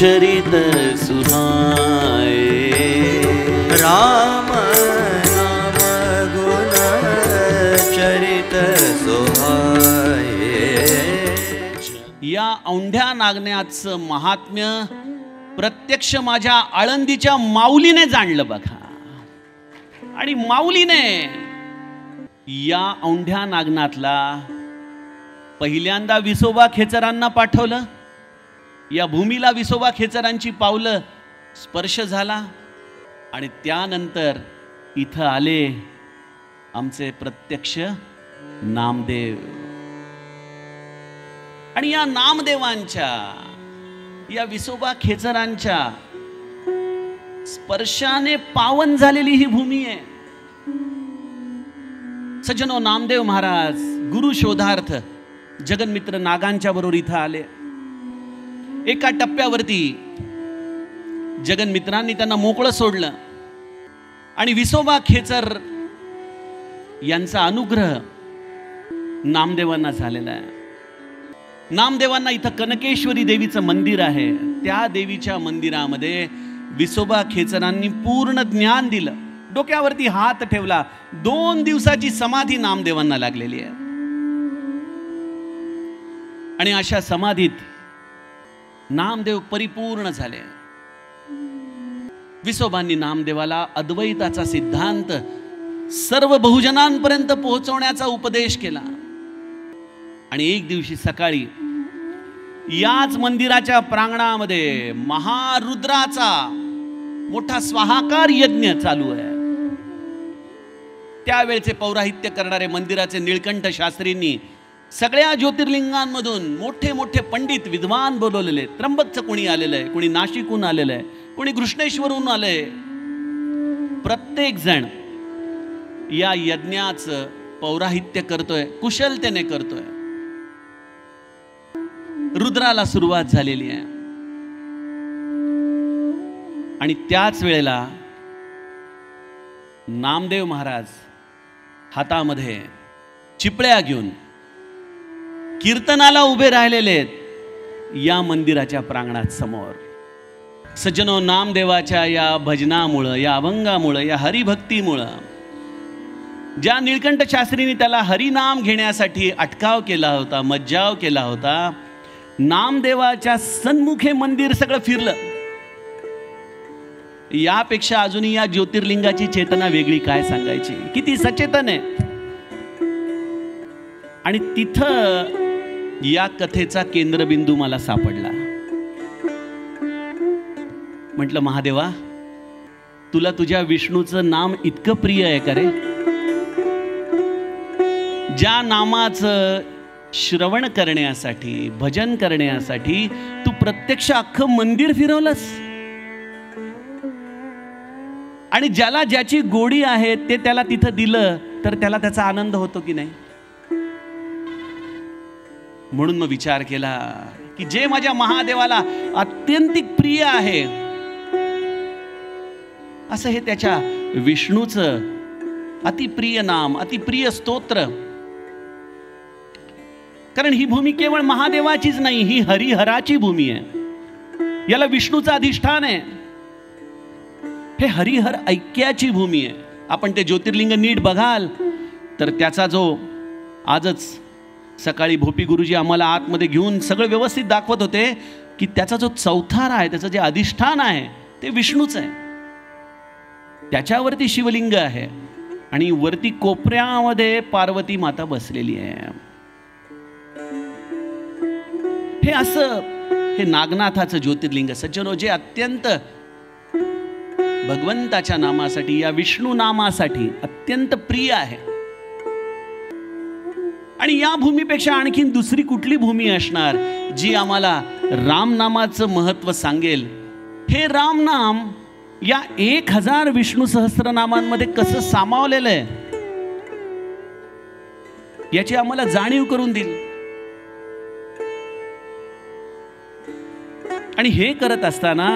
चरित सुहाए राम नाम गुण चरित सुहाए। या औंढ्या नागण्याचं महात्म्य प्रत्यक्ष माझ्या आळंदीच्या माऊलीने जाणलं बघा। आणि माऊलीने या औंढ्या नागनाथला पहिल्यांदा विसोबा खेचरांना पाठवलं। या भूमीला विसोबा खेचरांची पावलं स्पर्श झाला आणि त्यानंतर इथं आले आमचे प्रत्यक्ष नामदेव। आणि या नामदेवांच्या या विसोबा खेचरांच्या स्पर्शाने पावन झालेली ही भूमी आहे। सज्जनो, नामदेव महाराज गुरु शोधार्थ जगन्मित्र नागांच्या बरोबर इथं आले। एका टप्प्यावरती जगन्मित्रांनी त्यांना मोकळं सोडलं आणि विसोबा खेचर यांचा अनुग्रह नामदेवांना झालेला आहे. नामदेवांना इथं कनकेश्वरी देवीचं मंदिर आहे. त्या देवीच्या मंदिरामध्ये विसोबा खेचरांनी पूर्ण ज्ञान दिलं. डोक्यावरती हात ठेवला. 2 दिवसाची समाधी नामदेवांना लागलेली आहे. आणि अशा समाधीत नामदेव परिपूर्ण झाले. विसोबांनी नामदेवाला अद्वैताचा सिद्धांत सर्व बहुजनांपर्यंत पोहोचवण्याचा उपदेश केला. आणि एक दिवशी सकाळी याच मंदिराच्या प्रांगणामध्ये महारुद्राचा मोठा स्वाहाकार यज्ञ चालू आहे. त्यावेळचे पौराहित्य करणारे मंदिराचे निळकंठ शास्त्रींनी सगळ्या ज्योतिर्लिंगांमधून मोठे मोठे पंडित विद्वान बोलवलेले. त्र्यंबकचं कोणी आलेलं आहे, कोणी नाशिकहून आलेलं आहे, कोणी घृष्णेश्वरहून आलंय. प्रत्येक जण या यज्ञाचं पौराहित्य करतोय, कुशलतेने करतोय. रुद्राला सुरुवात झालेली आहे. आणि त्याच वेळेला नामदेव महाराज हातामध्ये चिपळ्या घेऊन कीर्तनाला उभे राहिलेले आहेत या मंदिराच्या प्रांगणात समोर. सज्जनो, नामदेवाच्या या भजनामुळं, या अभंगामुळं, या हरिभक्तीमुळं ज्या निळकंठ शास्त्रींनी त्याला हरिनाम घेण्यासाठी अटकाव केला होता, मज्जाव केला होता, नामदेवाच्या सन्मुखे मंदिर सगळं फिरलं. यापेक्षा अजूनही या ज्योतिर्लिंगाची चेतना वेगळी काय सांगायची. किती सचेतन आहे. आणि तिथं या कथेचा केंद्रबिंदू मला सापडला. म्हटलं, महादेवा, तुला तुझ्या विष्णूचं नाम इतकं प्रिय आहे का रे? ज्या नामाचं श्रवण करण्यासाठी, भजन करण्यासाठी तू प्रत्यक्ष अख्खं मंदिर फिरवलंस. आणि ज्याला ज्याची गोडी आहे ते त्याला तिथं दिलं तर त्याला त्याचा आनंद होतो की नाही? म्हणून मग विचार केला की जे माझ्या महादेवाला अत्यंतिक प्रिय आहे असं हे त्याच्या विष्णूचं अतिप्रिय नाम, अतिप्रिय स्तोत्र. कारण ही भूमी केवळ महादेवाचीच नाही, ही हरिहराची भूमी आहे. याला विष्णूचं अधिष्ठान आहे. हे हरिहर ऐक्याची भूमी आहे. आपण ते ज्योतिर्लिंग नीट बघाल तर त्याचा जो आजच सकाळी भोपी गुरुजी आम्हाला आतमध्ये घेऊन सगळं व्यवस्थित दाखवत होते की त्याचा जो चौथारा आहे, त्याचं जे अधिष्ठान आहे ते विष्णूच आहे. त्याच्यावरती शिवलिंग आहे आणि वरती कोपऱ्यामध्ये पार्वती माता बसलेली आहे. हे असं हे नागनाथाचं ज्योतिर्लिंग सज्जनो, जे अत्यंत भगवंताच्या नामासाठी, या विष्णू नामासाठी अत्यंत प्रिय आहे. आणि या भूमीपेक्षा आणखीन दुसरी कुठली भूमी असणार जी आम्हाला रामनामाचं महत्व सांगेल? हे रामनाम या 1000 विष्णू सहस्त्रनामांमध्ये कसं सामावलेलं आहे याची आम्हाला जाणीव करून देईल. आणि हे करत असताना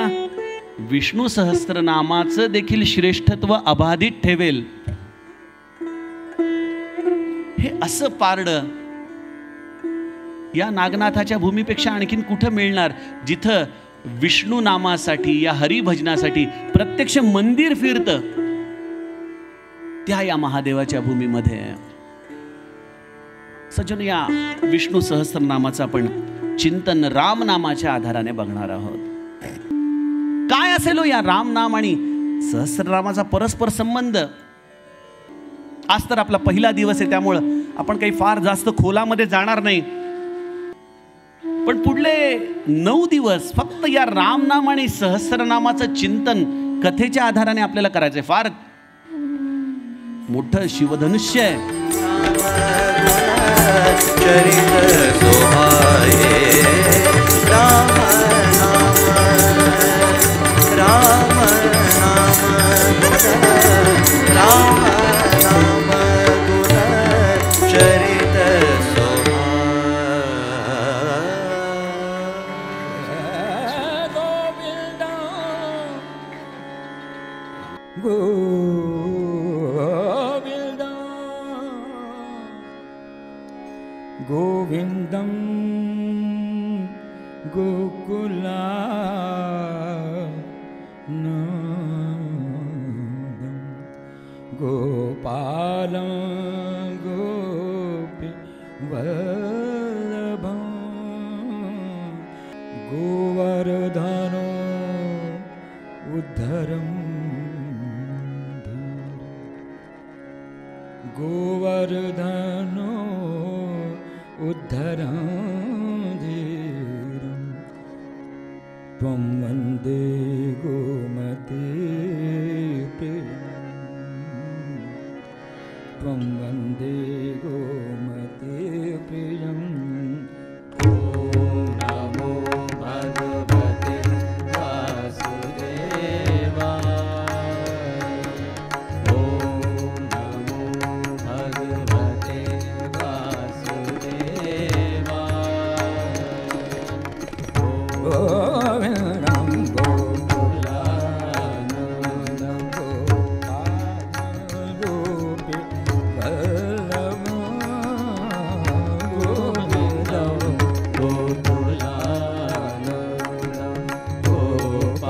विष्णू सहस्त्रनामाचं देखील श्रेष्ठत्व अबाधित ठेवेल. हे असं पारडं या नागनाथाच्या भूमीपेक्षा आणखीन कुठं मिळणार, जिथं विष्णू नामासाठी, या हरिभजनासाठी प्रत्यक्ष मंदिर फिरतं त्या या महादेवाच्या भूमीमध्ये. सज्जन, या विष्णू सहस्त्रनामाचं आपण चिंतन रामनामाच्या आधाराने बघणार आहोत. काय असेल या रामनाम आणि सहस्त्रनामाचा परस्पर संबंध? आज तर आपला पहिला दिवस आहे, त्यामुळं आपण काही फार जास्त खोलामध्ये जाणार नाही. पण पुढले 9 दिवस फक्त या रामनाम आणि सहस्त्रनामाचं चिंतन कथेच्या आधाराने आपल्याला करायचंय. फार मोठं शिवधनुष्य आहे. चरित सोहाये राम नाम, राम नाम गुण, राम नाम गुण चरित गोविन्दं गोविन्दं गोकुलानन्दं गोपालं गोपीवल्लभं गोवर्धनो उद्धरं गोवर्धनो उद्धरं धीरं त्वं वन्दे गोमते प्रियं त्वं वन्दे गोमते प्रियं ॐ नमो भगवते वासुदेवाय ॐ नमो भगवते वासुदेवाय गोविन्दं गोकुलानन्दं गोपालगोपीवल्लभं गोविन्दं गोकुलानन्दं गोपालगोपीवल्लभं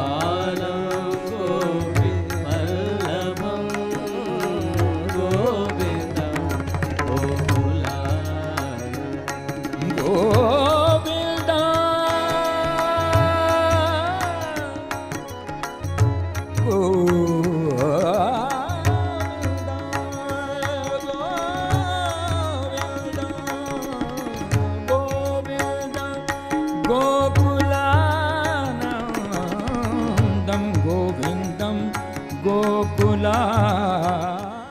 गोविन्दं गोकुलानन्दं गोविन्दं गोकुला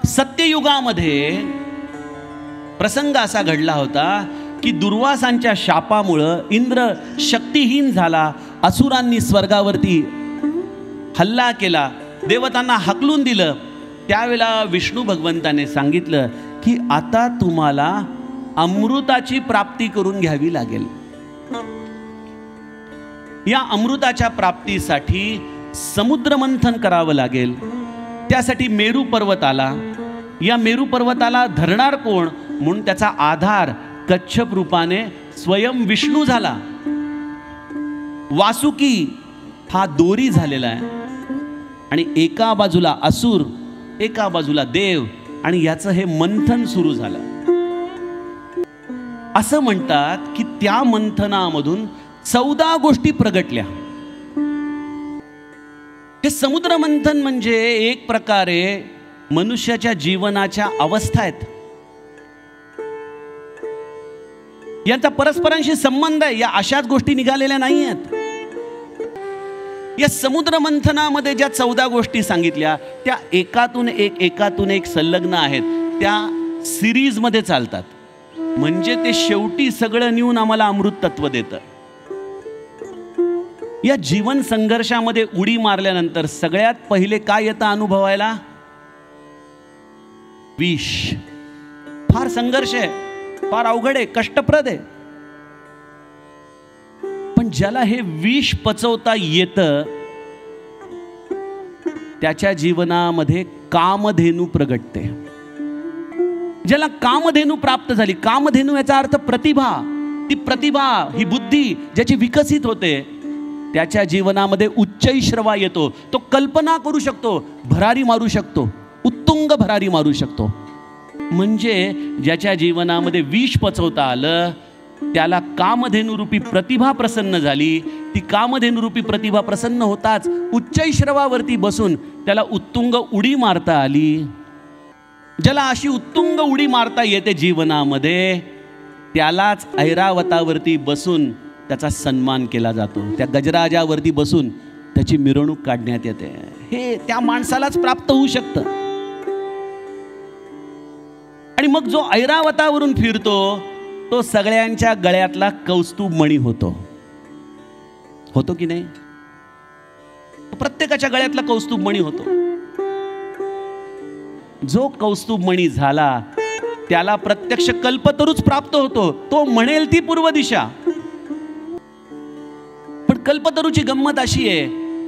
सत्ययुगामध्ये प्रसंग असा घडला होता की दुर्वासांच्या शापामुळं इंद्र शक्तिहीन झाला, असुरांनी स्वर्गावरती हल्ला केला, देवतांना हाकलून दिलं. त्यावेळेला विष्णू भगवंताने सांगितलं की आता तुम्हाला अमृताची प्राप्ती करून घ्यावी लागेल. या अमृताच्या प्राप्तीसाठी समुद्र मंथन करावं लागेल. त्यासाठी मेरू पर्वत आला. या मेरू पर्वताला धरणार कोण म्हणून त्याचा आधार कच्छप रूपाने स्वयं विष्णू झाला. वासुकी हा दोरी झालेला आहे आणि एका बाजूला असुर, एका बाजूला देव, आणि याचं हे मंथन सुरू झालं. असं म्हणतात की त्या मंथनामधून 14 गोष्टी प्रगटल्या. हे समुद्र मंथन म्हणजे एक प्रकारे मनुष्याच्या जीवनाच्या अवस्था आहेत. यांचा परस्परांशी संबंध आहे. या अशाच गोष्टी निघालेल्या नाही आहेत. या समुद्र मंथनामध्ये ज्या 14 गोष्टी सांगितल्या त्या एकातून एक संलग्न आहेत. त्या सिरीजमध्ये चालतात. म्हणजे ते शेवटी सगळं नेऊन आम्हाला अमृत तत्व देतं. या जीवन संघर्षामध्ये उडी मारल्यानंतर सगळ्यात पहिले काय येतं अनुभवायला? विष. फार संघर्ष आहे, फार अवघड आहे, कष्टप्रद आहे. पण ज्याला हे विष पचवता येतं त्याच्या जीवनामध्ये कामधेनू प्रगटते. ज्याला कामधेनू प्राप्त झाली, कामधेनू याचा अर्थ प्रतिभा. ती प्रतिभा, ही बुद्धी ज्याची विकसित होते त्याच्या जीवनामध्ये उच्चैश्रवा येतो. तो कल्पना करू शकतो, भरारी मारू शकतो, उत्तुंग भरारी मारू शकतो. म्हणजे ज्याच्या जीवनामध्ये विष पचवता आलं त्याला कामधेनुरूपी प्रतिभा प्रसन्न झाली. ती कामधेनुरूपी प्रतिभा प्रसन्न होताच उच्चैश्रवावरती बसून त्याला उत्तुंग उडी मारता आली. ज्याला अशी उत्तुंग उडी मारता येते जीवनामध्ये त्यालाच ऐरावतावरती बसून त्याचा सन्मान केला जातो. त्या गजराजावरती बसून त्याची मिरवणूक काढण्यात येते. हे त्या माणसालाच प्राप्त होऊ शकतं. आणि मग जो ऐरावतावरून फिरतो तो सगळ्यांच्या गळ्यातला कौस्तुभ मणी होतो. होतो की नाही? प्रत्येकाच्या गळ्यातला कौस्तुभ मणी होतो. जो कौस्तुभ मणी झाला त्याला प्रत्यक्ष कल्पतरूच प्राप्त होतो. तो म्हणेल ती पूर्व दिशा. पण कल्पतरूची गंमत अशी आहे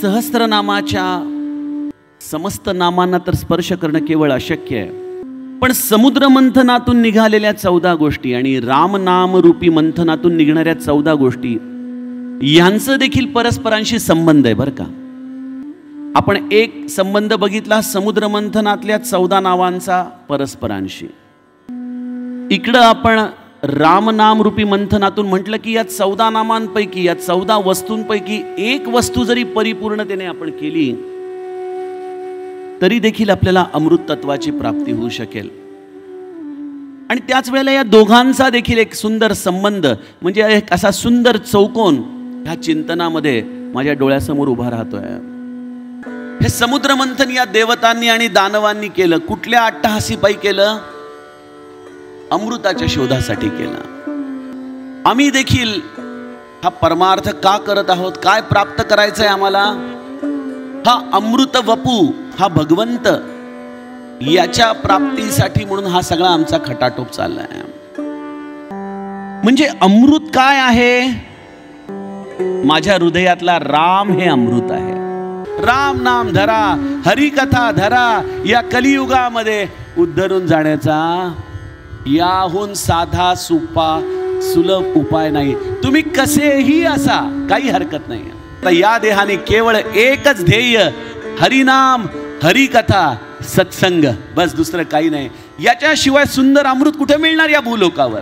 सहस्त्रनामाच्या समस्त नामांना तर स्पर्श करणं केवळ अशक्य आहे, पण समुद्र मंथनातून निघालेल्या 14 गोष्टी आणि रामनाम रूपी मंथनातून निघणाऱ्या 14 गोष्टी यांचं देखील परस्परांशी संबंध आहे बरं का. आपण एक संबंध बघितला समुद्र मंथनातल्या 14 नावांचा परस्परांशी. इकडं आपण रामनाम रूपी मंथनातून म्हटलं की या 14 नामांपैकी या 14 वस्तूंपैकी एक वस्तू जरी परिपूर्णतेने आपण केली तरी देखील आपल्याला अमृत तत्वाची प्राप्ती होऊ शकेल. आणि त्याच वेळेला या दोघांचा देखील एक सुंदर संबंध म्हणजे एक असा सुंदर चौकोन ह्या चिंतनामध्ये माझ्या डोळ्यासमोर उभा राहतोय. हे समुद्र मंथन या देवतांनी आणि दानवांनी केलं. कुठल्या अट्टहासीपायी केलं? अमृताच्या शोधासाठी केलं. आम्ही देखील हा परमार्थ का करत आहोत? काय प्राप्त करायचंय आम्हाला? हा अमृत वपू, हा भगवंत, याच्या प्राप्तीसाठी म्हणून हा सगळा आमचा खटाटोप चाललाय. म्हणजे अमृत काय आहे? माझ्या हृदयातला राम हे अमृत आहे. राम नाम धरा, हरिकथा धरा. या कलियुगामध्ये उद्धरून जाण्याचा याहून साधा सोपा सुलभ उपाय नाही. तुम्ही कसेही असा, काही हरकत नाही. तर या देहाने केवळ एकच ध्येय, हरिनाम, हरिकथा, सत्संग, बस दुसरं काही नाही. याच्याशिवाय सुंदर अमृत कुठे मिळणार या भूलोकावर?